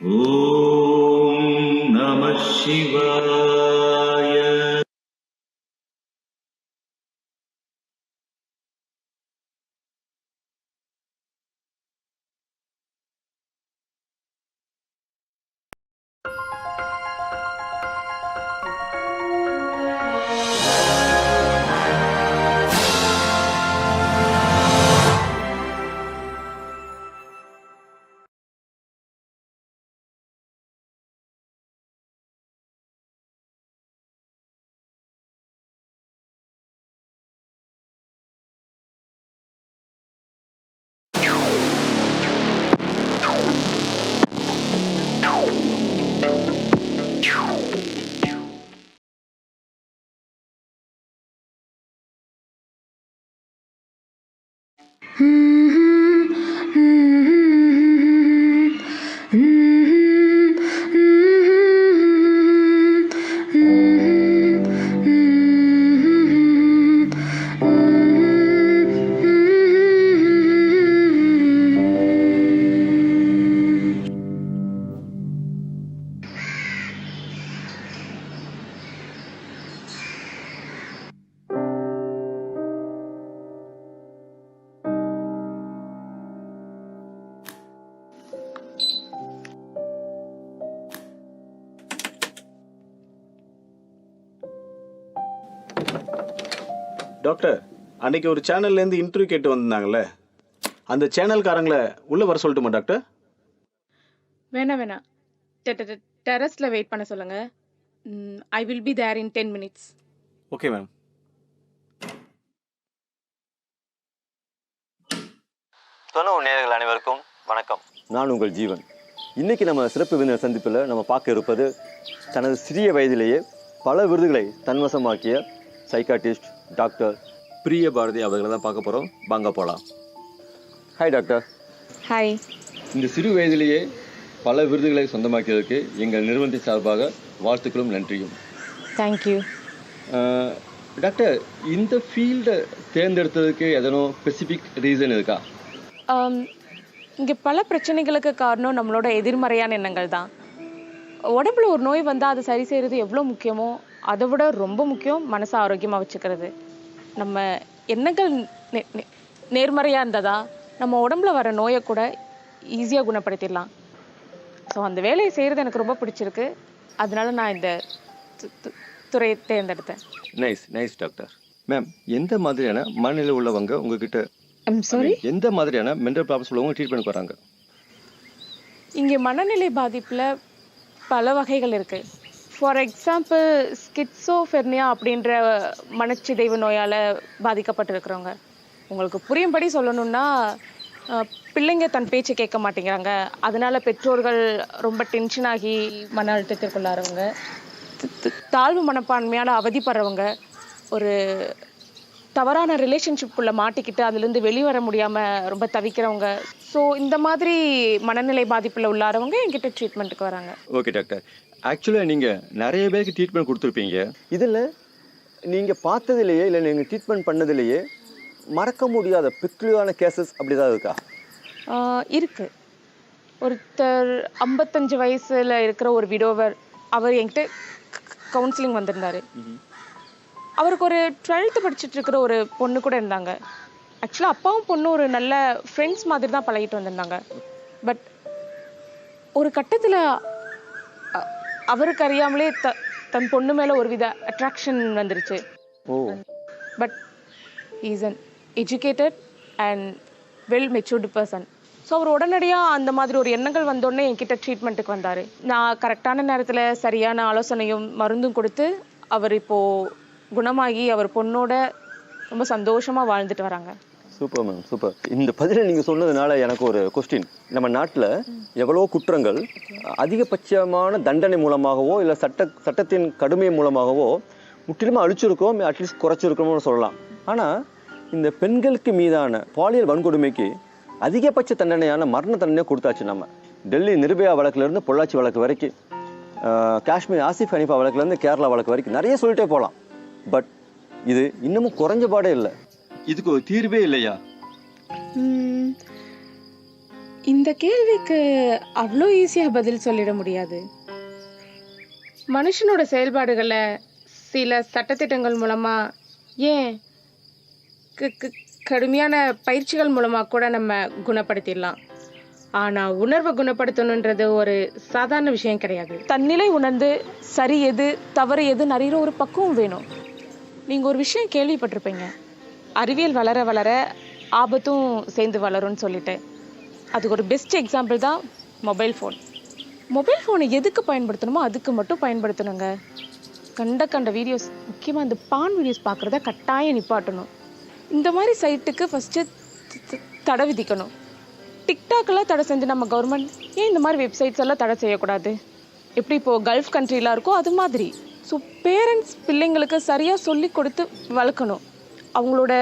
ஓம் நம சிவாய. டாக்டர், அன்னைக்கு ஒரு சேனல்லேருந்து இன்டர்வியூ கேட்டு வந்திருந்தாங்கல்ல, அந்த சேனல்காரங்களை உள்ளே வர சொல்லட்டுமா டாக்டர்? வேணாம் டெரஸ்ல வெயிட் பண்ண சொல்லுங்க. I will be there in 10 minutes. Okay ma'am. தொண்ணூறு நேயர்கள் அனைவருக்கும் வணக்கம். நான் உங்கள் ஜீவன். இன்னைக்கு நம்ம சிறப்பு விருந்தினர் சந்திப்பில் நம்ம பார்க்க இருப்பது தனது சிறிய வயதிலேயே பல விருதுகளை தன்வசமாக்கிய சைக்காட்டிஸ்ட் டாக்டர் பிரிய பாரதி அவர்களை தான் பார்க்க போகிறோம். வாங்க போகலாம். Hi doctor. ஹாய். இந்த சிறு வயதிலேயே பல விருதுகளை சொந்தமாக்கியதற்கு எங்கள் நிறுவனத்தின் சார்பாக வாழ்த்துக்களும் நன்றியும். தேங்க்யூ. டாக்டர், இந்த ஃபீல்டை தேர்ந்தெடுத்ததுக்கு எதனோ ஸ்பெசிஃபிக் ரீசன் இருக்கா? இங்கே பல பிரச்சனைகளுக்கு காரணம் நம்மளோட எதிர்மறையான எண்ணங்கள் தான். உடம்புல ஒரு நோய் வந்தால் அதை சரி செய்கிறது எவ்வளோ முக்கியமோ அதை விட ரொம்ப முக்கியம் மனசை ஆரோக்கியமாக வச்சுக்கிறது. நம்ம எண்ணங்கள் நேர்மறையாக இருந்தால் தான் நம்ம உடம்புல வர நோயை கூட ஈஸியாக குணப்படுத்திடலாம். ஸோ அந்த வேலையை செய்கிறது எனக்கு ரொம்ப பிடிச்சிருக்கு. அதனால நான் இந்த துறையை தேர்ந்தெடுத்தேன். Nice doctor. மேம், எந்த மாதிரியான மனநிலை உள்ளவங்க உங்ககிட்ட எந்த மாதிரியான மென்டல் ப்ராப்ளம்ஸ் உள்ளவங்க ட்ரீட்மெண்ட் வராங்க? இங்கே மனநிலை பாதிப்பில் பல வகைகள் இருக்குது. ஃபார் எக்ஸாம்பிள் ஸ்கிட்சோஃபெர்னியா அப்படின்ற மனச்சிதைவு நோயால் பாதிக்கப்பட்டிருக்கிறவங்க. உங்களுக்கு புரியும்படி சொல்லணுன்னா, பிள்ளைங்க தன் பேச்சு கேட்க மாட்டேங்கிறாங்க, அதனால பெற்றோர்கள் ரொம்ப டென்ஷனாகி மன அழுத்தத்திற்குள்ளாரவங்க, தாழ்வு மனப்பான்மையால் அவதிப்படுறவங்க, ஒரு தவறான ரிலேஷன்ஷிப்புக்குள்ளே மாட்டிக்கிட்டு அதுலேருந்து வெளிவர முடியாமல் ரொம்ப தவிக்கிறவங்க. ஸோ இந்த மாதிரி மனநிலை பாதிப்பில் உள்ளாரவங்க என்கிட்ட ட்ரீட்மெண்ட்டுக்கு வராங்க. Okay doctor. ஆக்சுவலாக நீங்கள் நிறைய பேருக்கு ட்ரீட்மெண்ட் கொடுத்துருப்பீங்க. இதில் நீங்கள் பார்த்ததுலேயே இல்லை நீங்கள் ட்ரீட்மெண்ட் பண்ணதுலேயே மறக்க முடியாத பெக்குலியரான கேசஸ் அப்படி தான் இருக்கா? இருக்குது. ஒருத்தர் 55 வயசில் இருக்கிற ஒரு விடோவர், அவர் என்கிட்ட கவுன்சிலிங் வந்திருந்தார். அவருக்கு ஒரு 12th படிச்சுட்டு இருக்கிற ஒரு பொண்ணு கூட இருந்தாங்க. ஆக்சுவலாக அப்பாவும் பொண்ணும் ஒரு நல்ல ஃப்ரெண்ட்ஸ் மாதிரி தான் பழகிட்டு வந்திருந்தாங்க. பட் ஒரு கட்டத்தில் அவருக்கு அறியாமலே தன் பொண்ணு மேலே ஒரு வித அட்ராக்ஷன் வந்துருச்சு. But is an educated and well matured person. So அவர் உடனடியாக அந்த மாதிரி ஒரு எண்ணங்கள் வந்தோடனே என்கிட்ட ட்ரீட்மெண்ட்டுக்கு வந்தார். நான் கரெக்டான நேரத்தில் சரியான ஆலோசனையும் மருந்தும் கொடுத்து அவர் இப்போது குணமாகி அவர் பொண்ணோட ரொம்ப சந்தோஷமாக வாழ்ந்துட்டு வராங்க. Super ma'am, super. இந்த பதிலை நீங்கள் சொன்னதுனால எனக்கு ஒரு கொஸ்டின். நம்ம நாட்டில் எவ்வளோ குற்றங்கள் அதிகபட்சமான தண்டனை மூலமாகவோ இல்லை சட்டத்தின் கடுமை மூலமாகவோ முற்றிலுமாக அழிச்சிருக்கோம், அட்லீஸ்ட் குறைச்சிருக்கோம்னு சொல்லலாம். ஆனால் இந்த பெண்களுக்கு மீதான பாலியல் வன்கொடுமைக்கு அதிகபட்ச தண்டனையான மரண தண்டனையை கொடுத்தாச்சு. நம்ம டெல்லி நிர்பயா வழக்குலேருந்து பொள்ளாச்சி வழக்கு வரைக்கும், காஷ்மீர் ஆசிஃப் ஹனீஃபா வழக்குலேருந்து கேரளா வழக்கு வரைக்கும் நிறைய சொல்லிட்டே போகலாம். பட் இது இன்னமும் குறைஞ்ச பாடே இல்லை. இதுக்கு ஒரு தீர்வே இல்லையா? இந்த கேள்விக்கு அவ்வளோ ஈஸியாக பதில் சொல்லிட முடியாது. மனுஷனோட செயல்பாடுகளை சில சட்டத்திட்டங்கள் மூலமா, ஏன் கடுமையான பயிற்சிகள் மூலமா கூட நம்ம குணப்படுத்திடலாம். ஆனா உணர்வை குணப்படுத்தணுன்றது ஒரு சாதாரண விஷயம் கிடையாது. தன்னிலை உணர்ந்து சரி எது தவறு எதுன்னு அறிகிற ஒரு பக்குவம் வேணும். நீங்க ஒரு விஷயம் கேள்விப்பட்டிருப்பீங்க, அறிவியல் வளர வளர ஆபத்தும் சேர்ந்து வளரும்னு சொல்லிட்டு. அதுக்கு ஒரு பெஸ்ட் எக்ஸாம்பிள் தான் மொபைல் ஃபோன். மொபைல் ஃபோனை எதுக்கு பயன்படுத்தணுமோ அதுக்கு மட்டும் பயன்படுத்தணுங்க. கண்ட வீடியோஸ், முக்கியமாக இந்த பான் வீடியோஸ் பார்க்குறத கட்டாயம் நிப்பாட்டணும். இந்த மாதிரி சைட்டுக்கு ஃபஸ்ட்டு தடை விதிக்கணும். டிக்டாக்கெல்லாம் தடை செஞ்சு நம்ம கவர்மெண்ட் ஏன் இந்த மாதிரி வெப்சைட்ஸ் எல்லாம் தடை செய்யக்கூடாது? எப்படி இப்போது கல்ஃப் கண்ட்ரிலாம் இருக்கோ அது மாதிரி. ஸோ பேரண்ட்ஸ் பிள்ளைங்களுக்கு சரியாக சொல்லி கொடுத்து வளர்க்கணும். அவங்களோட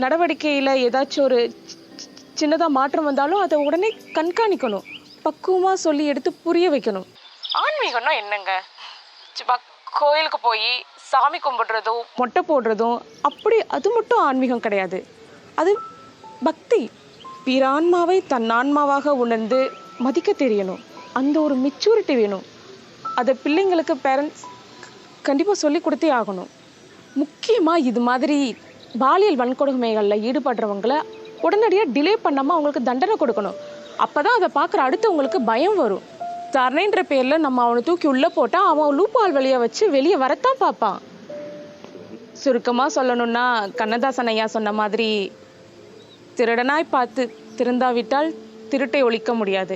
நடவடிக்கையில் ஏதாச்சும் ஒரு சின்னதாக மாற்றம் வந்தாலும் அதை உடனே கண்காணிக்கணும். பக்குவமாக சொல்லி எடுத்து புரிய வைக்கணும். ஆன்மீகம்னா என்னங்க? கோயிலுக்கு போய் சாமி கும்பிடுறதும் மொட்டை போடுறதும் அப்படி அது மட்டும் ஆன்மீகம் கிடையாது. அது பக்தி. பிற ஆன்மாவை தன் ஆன்மாவாக உணர்ந்து மதிக்க தெரியணும். அந்த ஒரு மெச்சூரிட்டி வேணும். அதை பிள்ளைங்களுக்கு பேரண்ட்ஸ் கண்டிப்பாக சொல்லி கொடுத்தே ஆகணும். முக்கியமாக இது மாதிரி பாலியல் வன்கொடுமைகளில் ஈடுபடுறவங்களை உடனடியாக டிலே பண்ணாமல் அவங்களுக்கு தண்டனை கொடுக்கணும். அப்போ தான் அதை பார்க்குற அடுத்தவங்களுக்கு பயம் வரும். தரணைன்ற பேரில் நம்ம அவனை தூக்கி உள்ளே போட்டால் அவன் லூப்பால் வழியை வச்சு வெளியே வரத்தான் பார்ப்பான். சுருக்கமாக சொல்லணும்னா கண்ணதாசன் ஐயா சொன்ன மாதிரி, திருடனாய் பார்த்து திருந்தாவிட்டால் திருட்டை ஒழிக்க முடியாது.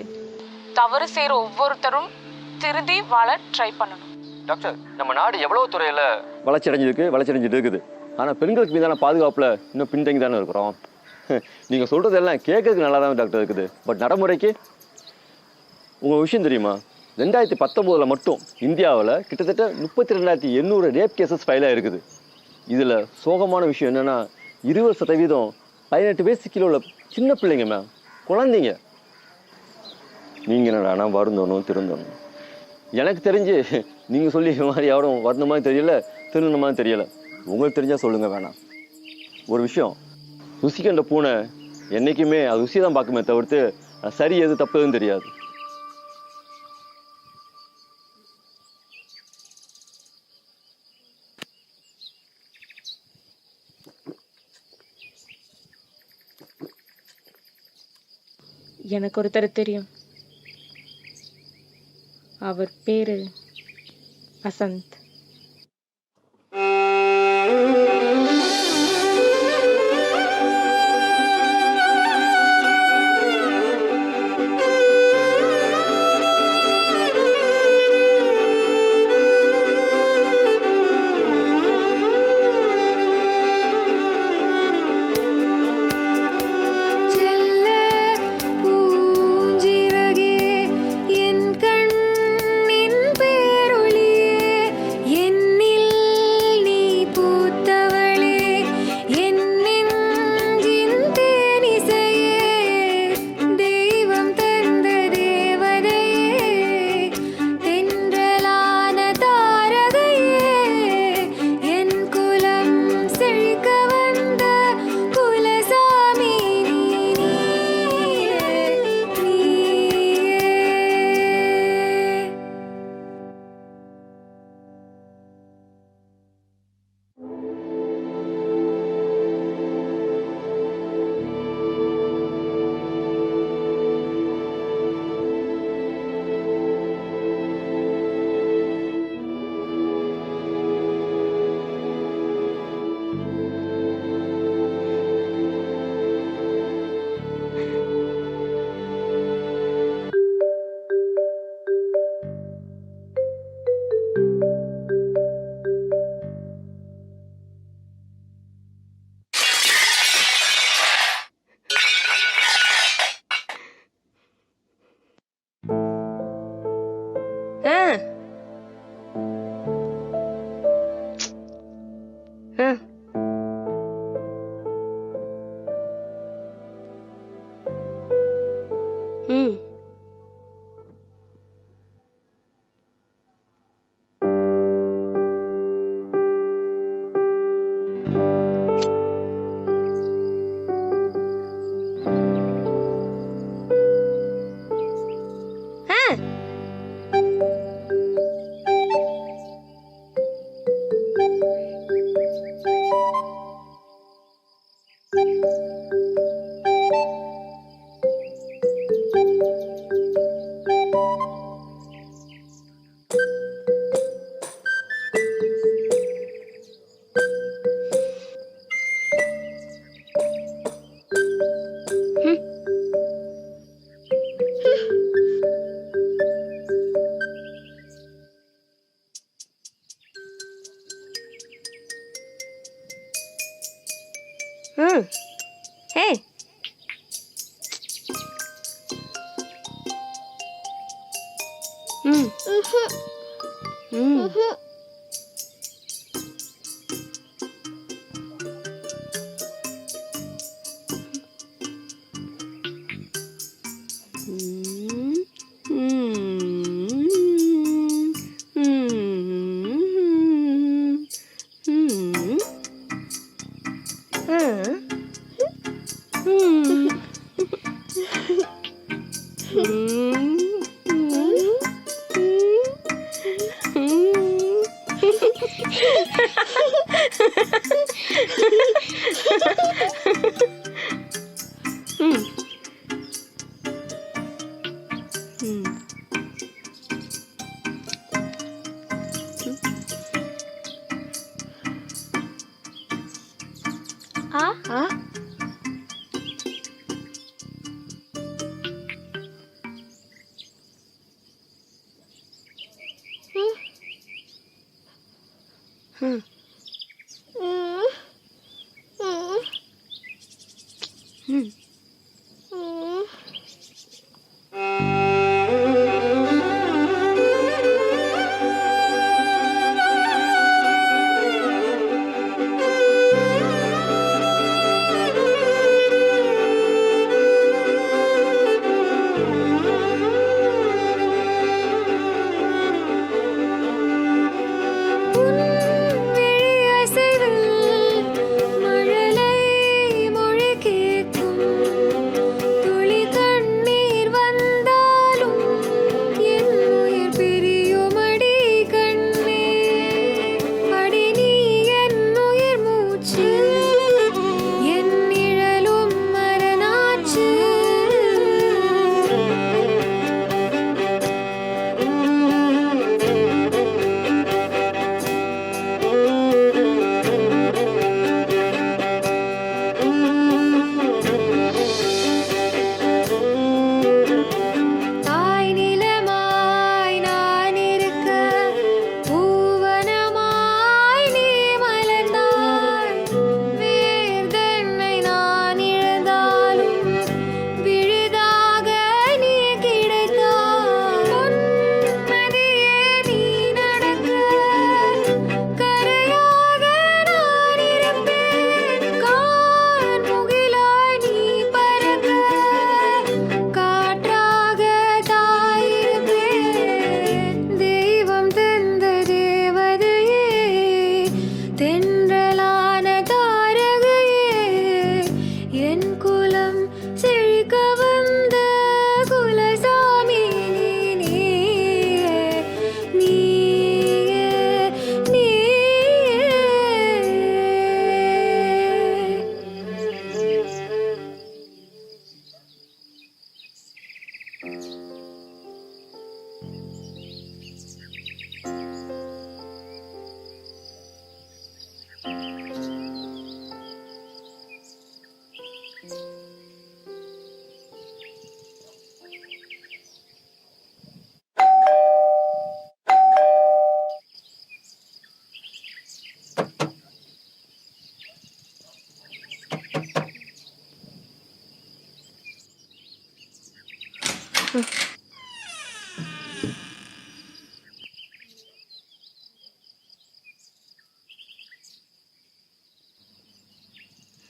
தவறு செய்கிற ஒவ்வொருத்தரும் திருந்தி வாழ ட்ரை பண்ணணும். டாக்டர், நம்ம நாடு எவ்வளோ துறையில் வளர்ச்சியடைஞ்சிட்டு இருக்குது. ஆனால் பெண்களுக்கு மீதான பாதுகாப்பில் இன்னும் பின்தங்கி தானே இருக்கிறோம். நீங்கள் சொல்கிறது எல்லாம் கேட்கறதுக்கு நல்லா தான் டாக்டர் இருக்குது. பட் நடைமுறைக்கு உங்கள் விஷயம் தெரியுமா? 2019 மட்டும் இந்தியாவில் கிட்டத்தட்ட 32,800 ரேப் கேசஸ் ஃபைலாக இருக்குது. இதில் சோகமான விஷயம் என்னென்னா 20% 18 வயசு கீழே உள்ள சின்ன பிள்ளைங்க மேம், குழந்தைங்க. நீங்கள் என்னடா வருந்தணும் திருந்தணும்? எனக்கு தெரிஞ்சு நீங்கள் சொல்லி மாதிரி யாரும் வரணும் மாதிரி தெரியல, திருந்த மாதிரி தெரியலை. உங்களுக்கு தெரிஞ்சால் சொல்லுங்கள். வேணாம். ஒரு விஷயம், ருசி கண்ட பூனை என்றைக்குமே அது ருசியை தான் பார்க்குமே தவிர்த்து சரி எது தப்பு எதுவும் தெரியாது. எனக்கு ஒருத்தர் தெரியும். அவர் பேரு வசந்த். ஹே ம் ம்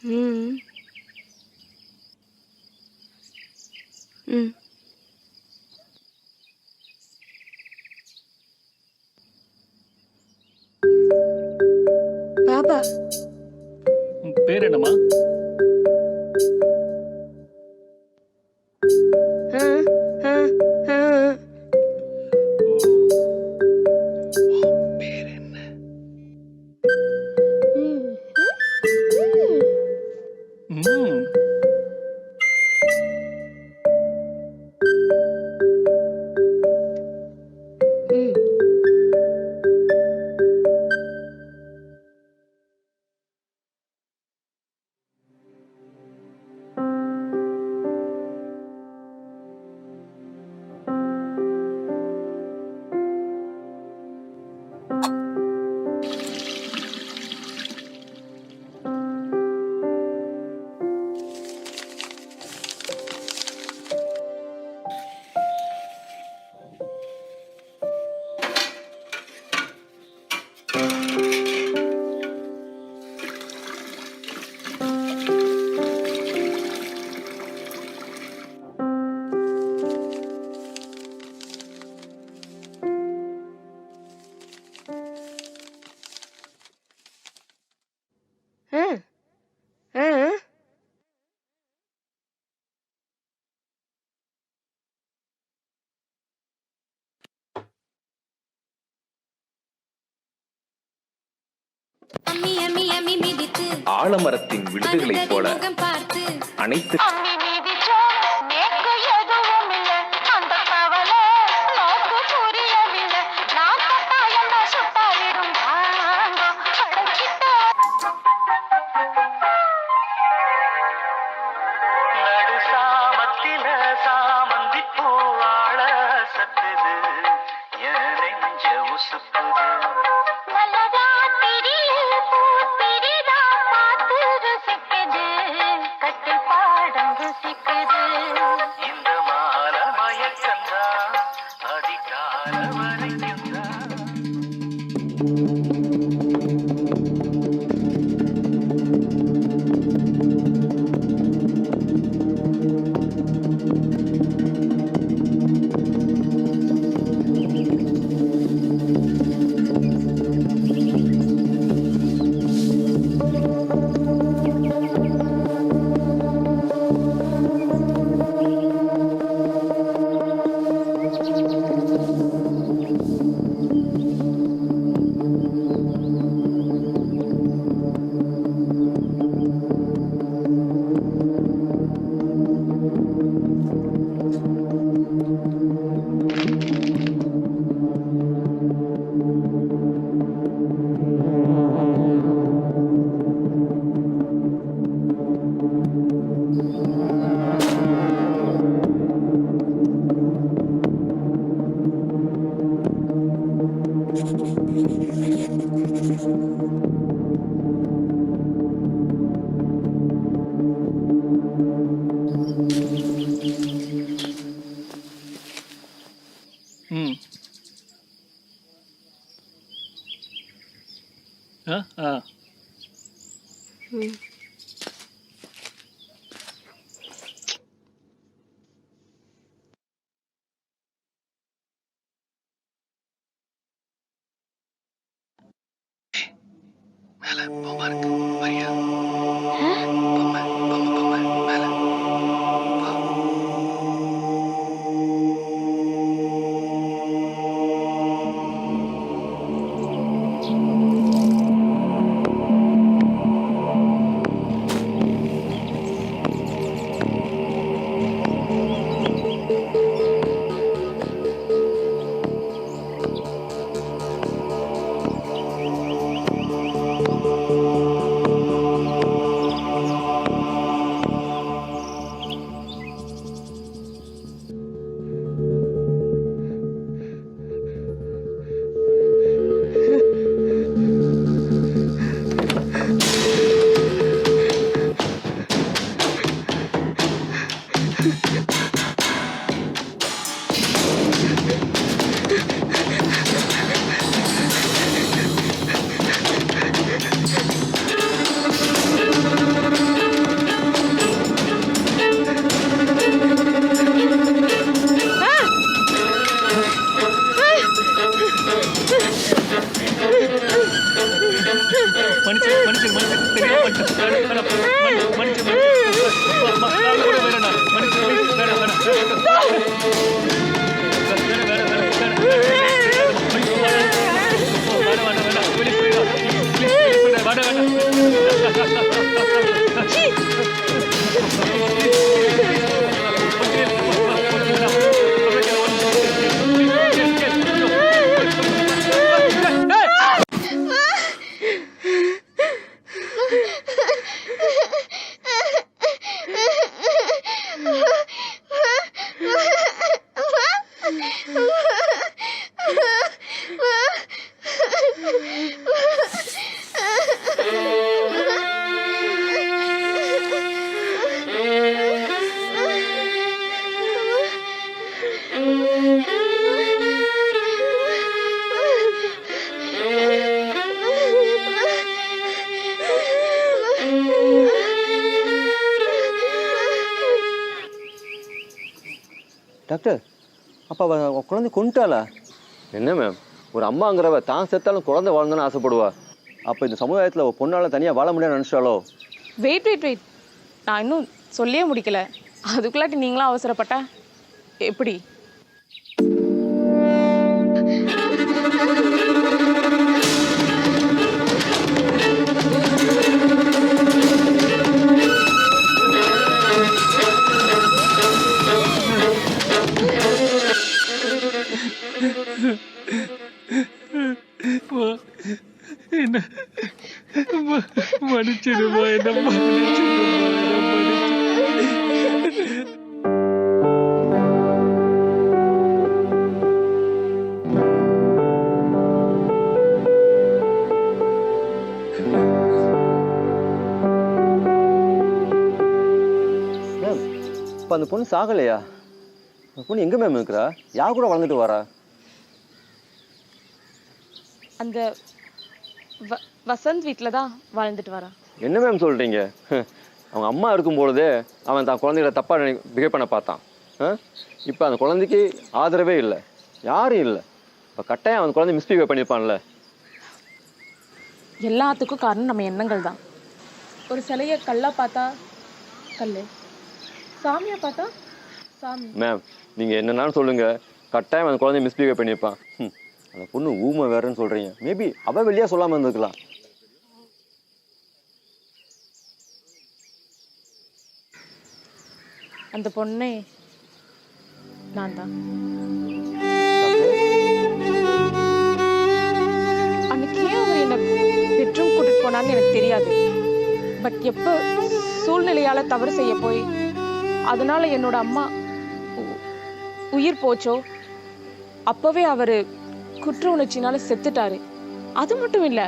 ம் ம் பாபா உன் பேர் என்னம்மா? ஆ ஆ ஆ பேர் என்ன? ம். ஆலமரத்தின் விழுதுகளைப் போல அனைத்து ம் ஆ ஆ டாக்டர் அப்போ அவ குழந்தை கொண்டுட்டாளா? என்ன மேம், ஒரு அம்மாங்கிறவ தான் செத்தாலும் குழந்தை வாழ்ந்தோன்னு ஆசைப்படுவா. அப்போ இந்த சமுதாயத்தில் ஒரு பொண்ணால் தனியாக வாழ முடியாதுன்னு நினச்சாலோ? வெயிட் வெயிட் வெயிட், நான் இன்னும் சொல்லியே முடிக்கல. அதுக்குள்ளாட்டி நீங்களாம் அவசரப்பட்டா எப்படி? மன்னிச்சிடுமா, என்ன மன்னிச்சிடுமா, என்ன மன்னிச்சிடு. மேம் இப்போ அந்த பொண்ணு சாகலையா? அந்த பொண்ணு எங்கே மேம் இருக்கிறா? யார் கூட வளர்ந்துட்டு வரா? அந்த வசந்த் வீட்டில் தான் வாழ்ந்துட்டு வரா. என்ன மேம் சொல்கிறீங்க? அவங்க அம்மா இருக்கும் பொழுதே அவன் தான் குழந்தைகளை தப்பாக பிஹேவ் பண்ண பார்த்தான். இப்போ அந்த குழந்தைக்கு ஆதரவே இல்லை, யாரும் இல்லை. இப்போ கட்டாயம் அந்த குழந்தை மிஸ்பிஹேவ் பண்ணியிருப்பான்ல. எல்லாத்துக்கும் காரணம் நம்ம எண்ணங்கள் தான். ஒரு சிலையை கல்லா பார்த்தா கல், சாமியை பார்த்தா சாமி. மேம் நீங்கள் என்னென்னு சொல்லுங்கள், கட்டாயம் அந்த குழந்தை மிஸ்பிஹேவ் பண்ணியிருப்பான். அந்த பொண்ணு ஊமை வேறன்னு சொல்கிறீங்க. மேபி அவள் வெளியாக சொல்லாமல் இருந்திருக்கலாம். அந்த பொண்ணே நான் தான். அன்னைக்கு ஏன் அவர் என்ன பெட்ரூம் கூட்டிட்டு போனான்னு எனக்கு தெரியாது. பட் எப்போ சூழ்நிலையால தவறு செய்ய போய் அதனால என்னோட அம்மா உயிர் போச்சோ அப்பவே அவரு குற்ற உணர்ச்சினால செத்துட்டாரு. அது மட்டும் இல்லை,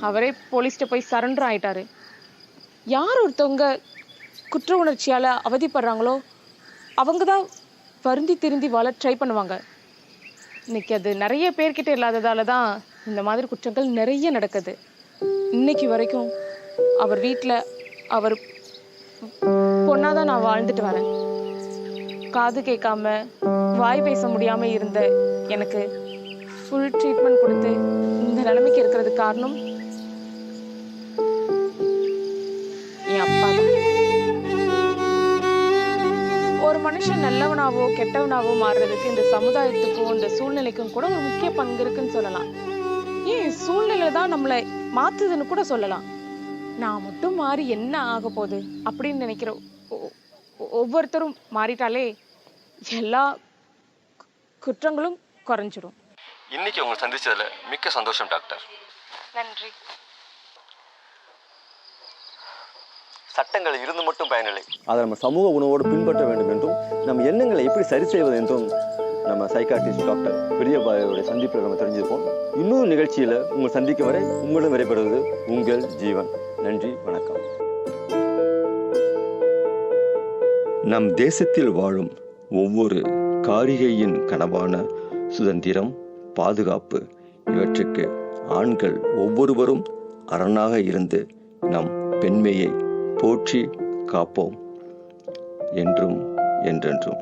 அவரே போலீஸ்கிட்ட போய் சரண்டர் ஆயிட்டாரு. யார் ஒருத்தவங்க குற்ற உணர்ச்சியால் அவதிப்படுறாங்களோ அவங்க தான் வருந்தி திருந்தி வாழ ட்ரை பண்ணுவாங்க. இன்னைக்கு அது நிறைய பேர்கிட்ட இல்லாததால தான் இந்த மாதிரி குற்றங்கள் நிறைய நடக்குது. இன்னைக்கு வரைக்கும் அவர் வீட்டில் அவர் பொண்ணாக தான் நான் வாழ்ந்துட்டு வரேன். காது கேட்காம வாய் பேச முடியாமல் இருந்த எனக்கு ஃபுல் ட்ரீட்மெண்ட் கொடுத்து இந்த நிலைமைக்கு இருக்கிறது காரணம் என் அப்பா தான். ஒரு மனுஷன் நல்லவனாவோ கெட்டவனாவோ மாறுறதுக்கு இந்த சமுதாயத்துக்கும் இந்த சூழ்நிலைக்கும் கூட ஒரு முக்கிய பங்கு இருக்குன்னு சொல்லலாம். ஏன் சூழ்நிலை தான் நம்மளை மாத்துதுன்னு கூட சொல்லலாம். நான் மட்டும் மாறி என்ன ஆக போகுது அப்படின்னு நினைக்கிற ஒவ்வொருத்தரும் மாறிட்டாலே எல்லா குற்றங்களும் குறைஞ்சிடும். இன்னைக்கு உங்களை சந்திச்சதுல மிக்க சந்தோஷம் டாக்டர். நன்றி. சட்டங்கள் இருந்து மட்டும் பயனில்லை, அதை நம்ம சமூக உணவோடு பின்பற்ற வேண்டும் என்றும் நம்ம எண்ணங்களை எப்படி சரி செய்வது என்றும் நம்ம சைக்காட்ரிஸ்ட் டாக்டர் பெரியபாயோட சந்திப்பில் நம்ம தெரிஞ்சிருப்போம். இன்னொரு நிகழ்ச்சியில் உங்களை சந்திக்க வரை உங்களிடம் விடைபெறுவது உங்கள் ஜீவன். நன்றி, வணக்கம். நம் தேசத்தில் வாழும் ஒவ்வொரு காரிகையின் கனவான சுதந்திரம், பாதுகாப்பு இவற்றுக்கு ஆண்கள் ஒவ்வொருவரும் அரணாக இருந்து நம் பெண்மையை போற்றி காப்போம் என்றும் என்றென்றும்.